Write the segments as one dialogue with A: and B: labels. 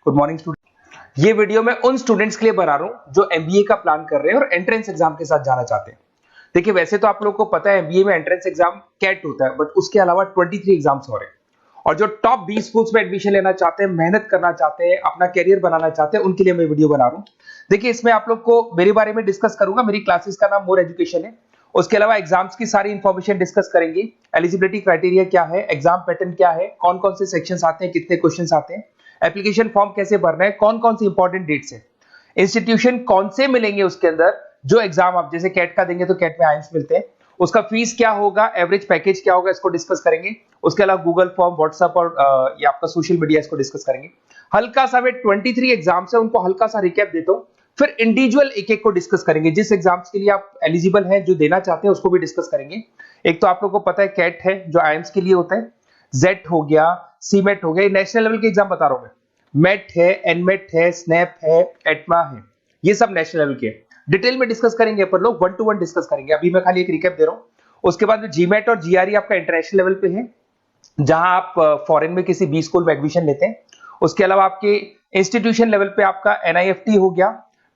A: Good morning student. ये video मैं उन स्टूडेंट्स के लिए बना रहा हूं जो एमबीए का प्लान कर रहे हैं और एंट्रेंस एग्जाम के साथ जाना चाहते हैं। देखिए, वैसे तो आप लोगों को पता है एमबीए में एंट्रेंस एग्जाम कैट होता है, बट उसके अलावा 23 एग्जाम्स हो रहे हैं। और जो टॉप 20 स्कूल्स में एडमिशन लेना चाहते हैं, मेहनत करना चाहते हैं, अपना कैरियर बनाना चाहते हैं, उनके लिए मैं वीडियो बना रहा हूं। देखिए, इसमें आप लोग को मेरे बारे में डिस्कस करूंगा। मेरी क्लासेस का नाम मोर एजुकेशन है। उसके अलावा एग्जाम्स की सारी इंफॉर्मेशन डिस्कस करेंगे। एलिजिबिलिटी क्राइटेरिया क्या है, एग्जाम पैटर्न क्या है, कौन कौन से सेक्शंस आते हैं, कितने क्वेश्चंस आते हैं, एप्लीकेशन फॉर्म कैसे भरना है, कौन कौन सी इंपॉर्टेंट डेट्स है, इंस्टीट्यूशन कौन से मिलेंगे उसके अंदर, जो एग्जाम आप जैसे कैट का देंगे तो कैट में आइम्स मिलते हैं, उसका फीस क्या होगा, एवरेज पैकेज क्या होगा, इसको डिस्कस करेंगे। उसके अलावा गूगल फॉर्म, व्हाट्सएप और ये आपका सोशल मीडिया, इसको डिस्कस करेंगे। हल्का सा वे 23 एग्जाम्स है, उनको हल्का सा रिकैप देता हूं, फिर इंडिविजुअल एक एक को डिस्कस करेंगे। जिस एग्जाम्स के लिए आप एलिजिबल हैं, जो देना चाहते हैं, उसको भी डिस्कस करेंगे। एक तो आप लोगों को पता है कैट है जो आईएम्स के लिए होता है, जेट हो गया, सीमेट हो गया, नेशनल लेवल के एग्जाम बता रहा हूं मैं। मेट है, एनमेट है, स्नैप है, एटमा है, ये सब नेशनल लेवल के। डिटेल में डिस्कस करेंगे अपन लोग, 1 to 1 डिस्कस करेंगे। अभी मैं खाली एक रिकैप दे रहा हूं। उसके बाद में जीमेट और जीआरई आपका इंटरनेशनल लेवल पे है, जहां आप फॉरेन में किसी बी स्कूल में एडमिशन लेते हैं। उसके अलावा आपके इंस्टीट्यूशन लेवल पे आपका एनआईएफटी हो गया,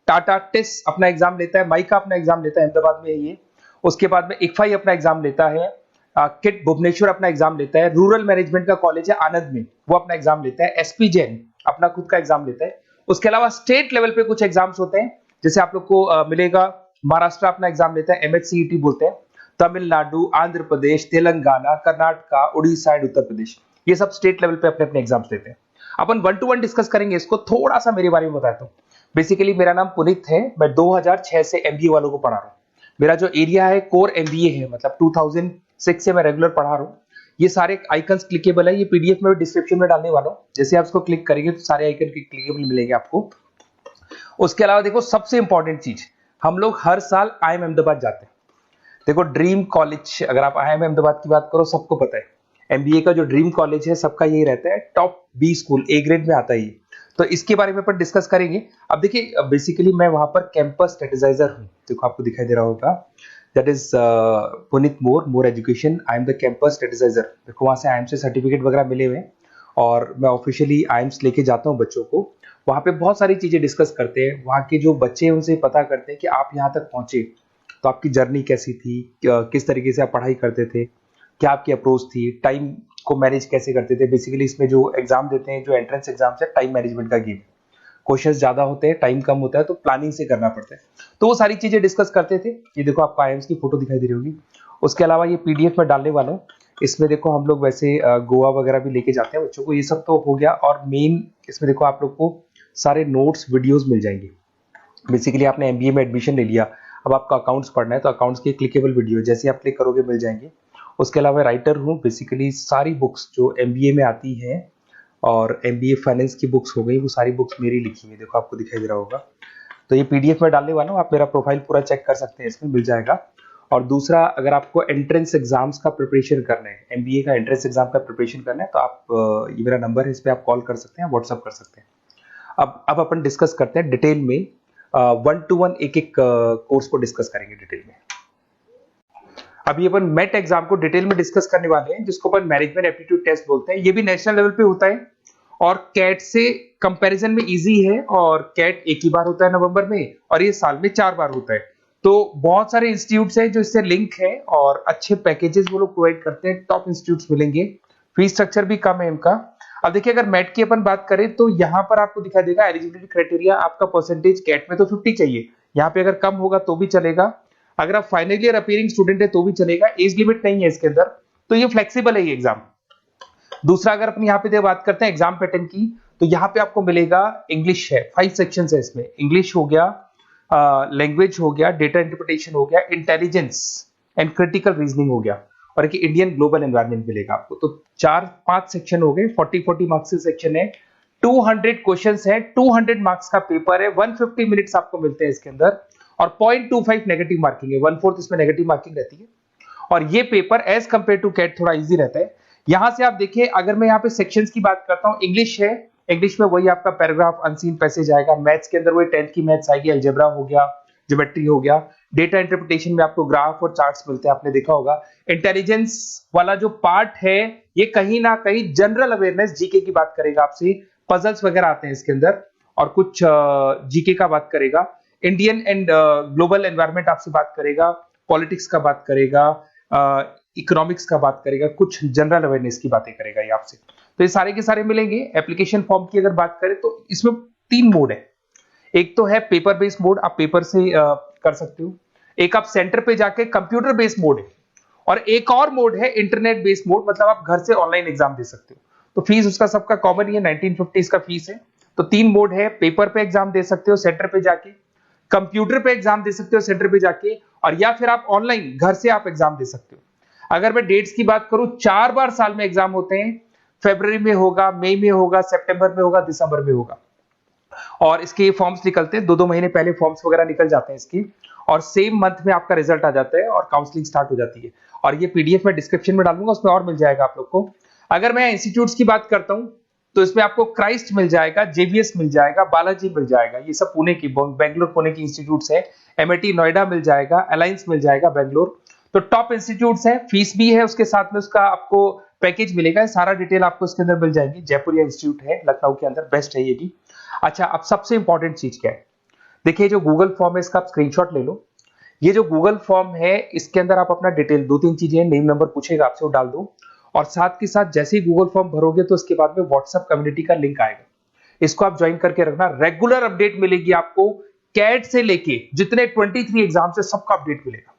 A: टाटा टिस अपना एग्जाम लेता है, माइका अपना एग्जाम लेता है, अहमदाबाद में है ये। उसके बाद में इक्फाई अपना एग्जाम लेता है, किट भुवनेश्वर अपना एग्जाम लेता है, रूरल मैनेजमेंट का कॉलेज है आनंद में, वो अपना एग्जाम लेता है, एसपी जैन अपना खुद का एग्जाम लेता है। उसके अलावा स्टेट लेवल पे कुछ एग्जाम्स होते हैं, जैसे आप लोग को मिलेगा, महाराष्ट्र अपना एग्जाम लेता है, एमएचसीईटी बोलते हैं, तमिलनाडु, आंध्र प्रदेश, तेलंगाना, कर्नाटका, उड़ीसा एंड उत्तर प्रदेश, ये सब स्टेट लेवल पे अपने अपने एग्जाम्स लेते हैं। अपन 1 to 1 डिस्कस करेंगे इसको। थोड़ा सा मेरे बारे में बताता हूँ। बेसिकली मेरा नाम पुनीत है, मैं 2006 से एमबीए वालों को पढ़ा रहा हूँ। मेरा जो एरिया है कोर एमबीए है, मतलब 2006 से मैं रेगुलर पढ़ा रहा हूँ। ये सारे आइकन्स क्लिकेबल है, ये पीडीएफ में डिस्क्रिप्शन में डालने वाला हूँ। जैसे आप इसको क्लिक करेंगे तो सारे आइकन क्लिकेबल मिलेंगे आपको। उसके अलावा देखो, सबसे इंपॉर्टेंट चीज, हम लोग हर साल आईएम अहमदाबाद जाते हैं। देखो, ड्रीम कॉलेज, अगर आप आईएम अहमदाबाद की बात करो, सबको पता है एमबीए का जो ड्रीम कॉलेज है सबका यही रहता है, top B school, A grade में आता है ये। तो इसके बारे में अपन डिस्कस करेंगे। अब देखिए, बेसिकली मैं वहां पर कैंपस स्ट्रेटेजाइजर हूँ। देखो, आपको दिखाई दे रहा होगा, that is Puneet more education, I am the campus strategiser. देखो, वहां से आईएम से सर्टिफिकेट वगैरह मिले हुए हैं और मैं ऑफिशियली आईएम्स लेके जाता हूँ बच्चों को। वहां पे बहुत सारी चीजें डिस्कस करते हैं, वहां के जो बच्चे हैं उनसे पता करते हैं कि आप यहाँ तक पहुंचे तो आपकी जर्नी कैसी थी, किस तरीके से आप पढ़ाई करते थे, क्या आपकी अप्रोच थी, टाइम को मैनेज कैसे करते थे। बेसिकली इसमें जो एग्जाम देते हैं, जो एंट्रेंस एग्जाम्स है, टाइम मैनेजमेंट का गेम। क्वेश्चंस ज्यादा होते हैं, टाइम कम होता है, तो प्लानिंग से करना पड़ता है। तो वो सारी चीजें डिस्कस करते थे। ये देखो, आपको आईएम्स की फोटो दिखाई दे रही होगी। उसके अलावा ये पीडीएफ में डालने वाला हूँ। इसमें देखो, हम लोग वैसे गोवा वगैरह भी लेके जाते हैं बच्चों को। ये सब तो हो गया। और मेन इसमें देखो, आप लोग को सारे नोट्स, वीडियोस मिल जाएंगे। बेसिकली आपने एमबीए में एडमिशन ले लिया, अब आपका अकाउंट्स पढ़ना है, तो अकाउंट्स की क्लिकेबल वीडियो जैसे आप क्लिक करोगे मिल जाएंगे। उसके अलावा राइटर हूँ, बेसिकली सारी बुक्स जो एमबीए में आती हैं और एमबीए फाइनेंस की बुक्स हो गई, वो सारी बुक्स मेरी लिखी हुई, देखो आपको दिखाई दे रहा होगा। तो ये पीडीएफ में डालने वाला हूँ, आप मेरा प्रोफाइल पूरा चेक कर सकते हैं, इसमें मिल जाएगा। और दूसरा, अगर आपको एंट्रेंस एग्जाम्स का प्रिपरेशन करना है, एमबीए का एंट्रेंस एग्जाम का प्रिपरेशन करना है, तो आप ये मेरा नंबर है, इस पर आप कॉल कर सकते हैं, व्हाट्सअप कर सकते हैं। अब अपन डिस्कस करते हैं डिटेल में, 1 to 1 एक एक कोर्स को डिस्कस करेंगे डिटेल में। अभी अपन मेट एग्जाम को डिटेल में डिस्कस करने वाले हैं, जिसको अपन मैनेजमेंट एप्टीट्यूड टेस्ट बोलते हैं। ये भी नेशनल लेवल पे होता है और कैट से कंपैरिजन में इजी है। और कैट एक ही बार होता है नवंबर में, और ये साल में 4 बार होता है। तो बहुत सारे इंस्टीट्यूट्स हैं जो इससे लिंक है और अच्छे पैकेजेस वो लोग प्रोवाइड करते हैं, टॉप इंस्टीट्यूट्स मिलेंगे, फीस स्ट्रक्चर भी कम है इनका। अब देखिए, अगर मैट की अपन बात करें तो यहाँ पर आपको दिखा देगा एलिजिबिलिटी क्राइटेरिया, आपका परसेंटेज कैट में तो 50 चाहिए, यहाँ पे अगर कम होगा तो भी चलेगा, अगर आप फाइनल ईयर अपीयरिंग स्टूडेंट है तो भी चलेगा, एज लिमिट नहीं है इसके अंदर, तो ये फ्लेक्सिबल है ये एग्जाम। दूसरा, अगर अपन यहाँ पे बात करते हैं एग्जाम पैटर्न की, तो यहाँ पे आपको मिलेगा इंग्लिश है, 5 सेक्शंस है इसमें। इंग्लिश हो गया, लैंग्वेज हो गया, डेटा इंटरप्रिटेशन हो गया, इंटेलिजेंस एंड क्रिटिकल रीजनिंग हो गया, और एक इंडियन ग्लोबल एनवायरनमेंट मिलेगा आपको। तो 4-5 सेक्शन हो गए, 40 मार्क्स के सेक्शन है, 200 क्वेश्चंस है, 200 मार्क्स का पेपर है, 150 मिनट्स आपको मिलते हैं इसके अंदर, और 0.25 नेगेटिव मार्किंग है, 1/4 इसमें नेगेटिव मार्किंग रहती है। और ये paper as compare to CAT थोड़ा इजी रहता है। यहां से आप देखिए, अगर मैं यहाँ पे सेक्शंस की बात करता हूँ, इंग्लिश है, इंग्लिश में वही आपका पैराग्राफ, अनसीन पैसेज आएगा। मैथ्स के अंदर वही 10th की मैथ्स आएगी, अलजेब्रा हो गया, ज्योमेट्री हो गया। डेटा इंटरप्रिटेशन में आपको ग्राफ और चार्ट्स मिलते हैं, आपने देखा होगा। इंटेलिजेंस वाला जो पार्ट है, ये कहीं ना कहीं जनरल अवेयरनेस, जीके की बात करेगा आपसे, पजल्स वगैरह आते हैं इसके अंदर, और कुछ जीके का बात करेगा, इंडियन एंड ग्लोबल एनवायरनमेंट आपसे बात करेगा, पॉलिटिक्स का बात करेगा, इकोनॉमिक्स का बात करेगा, कुछ जनरल अवेयरनेस की बातें करेगा ये आपसे। तो ये सारे के सारे मिलेंगे। एप्लीकेशन फॉर्म की अगर बात करें तो इसमें 3 मोड है। एक तो है पेपर बेस्ड मोड, आप पेपर से कर सकते हो। एक आप सेंटर पे जाके कंप्यूटर बेस्ड मोड है, और एक और मोड है इंटरनेट बेस्ड मोड, मतलब आप घर से ऑनलाइन एग्जाम दे सकते हो। तो फीस उसका सबका कॉमन ही है, 1950 का फीस है। तो 3 मोड है, पेपर पे एग्जाम दे सकते हो सेंटर पे जाके, कंप्यूटर पे एग्जाम दे सकते हो सेंटर पे जाके, और या फिर आप ऑनलाइन घर से आप एग्जाम दे सकते हो। अगर मैं डेट्स की बात करूं, 4 बार साल में एग्जाम होते हैं। फरवरी में होगा, मई में होगा, सितंबर में होगा, दिसंबर में होगा। और इसके फॉर्म्स निकलते हैं 2-2 महीने पहले, फॉर्म्स वगैरह निकल जाते हैं इसकी, और सेम मंथ में आपका रिजल्ट आ जाता है और काउंसलिंग स्टार्ट हो जाती है। और ये पीडीएफ मैं डिस्क्रिप्शन में डालूंगा, उसमें और मिल जाएगा आप लोग को। अगर मैं इंस्टीट्यूट्स की बात करता हूं तो इसमें आपको क्राइस्ट मिल जाएगा, जेवीएस मिल जाएगा, बालाजी मिल जाएगा, ये सब पुणे की, बेंगलोर पुणे की इंस्टीट्यूट्स है। एमआईटी नोएडा मिल जाएगा, अलायंस मिल जाएगा बेंगलोर। तो टॉप इंस्टीट्यूट्स है, फीस भी है उसके साथ में, उसका आपको पैकेज मिलेगा, सारा डिटेल आपको इसके अंदर मिल जाएगी। जयपुरिया इंस्टीट्यूट है लखनऊ के अंदर, बेस्ट है ये भी। अच्छा, अब सबसे इंपॉर्टेंट चीज क्या है, देखिए जो गूगल फॉर्म है इसका आप स्क्रीनशॉट ले लो। ये जो गूगल फॉर्म है इसके अंदर आप अपना डिटेल, 2-3 चीजें, नेम नंबर पूछेगा आपसे, वो डाल दो। और साथ के साथ जैसे ही गूगल फॉर्म भरोगे तो इसके बाद में व्हाट्सएप कम्युनिटी का लिंक आएगा, इसको आप ज्वाइन करके रखना। रेगुलर अपडेट मिलेगी आपको, कैट से लेके जितने 23 एग्जाम से सबका अपडेट मिलेगा।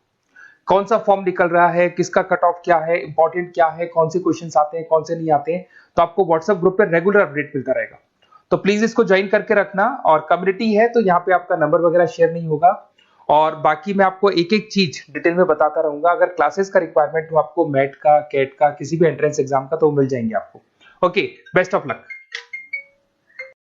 A: कौन सा फॉर्म निकल रहा है, किसका कट ऑफ क्या है, इंपॉर्टेंट क्या है, कौन से क्वेश्चंस आते हैं, कौन से नहीं आते हैं, तो आपको व्हाट्सएप ग्रुप पे रेगुलर अपडेट मिलता रहेगा। तो प्लीज इसको ज्वाइन करके रखना। और कम्युनिटी है तो यहाँ पे आपका नंबर वगैरह शेयर नहीं होगा, और बाकी मैं आपको एक एक चीज डिटेल में बताता रहूंगा। अगर क्लासेस का रिक्वायरमेंट हो आपको, मैट का, कैट का, किसी भी एंट्रेंस एग्जाम का, तो मिल जाएंगे आपको। Okay, best of luck.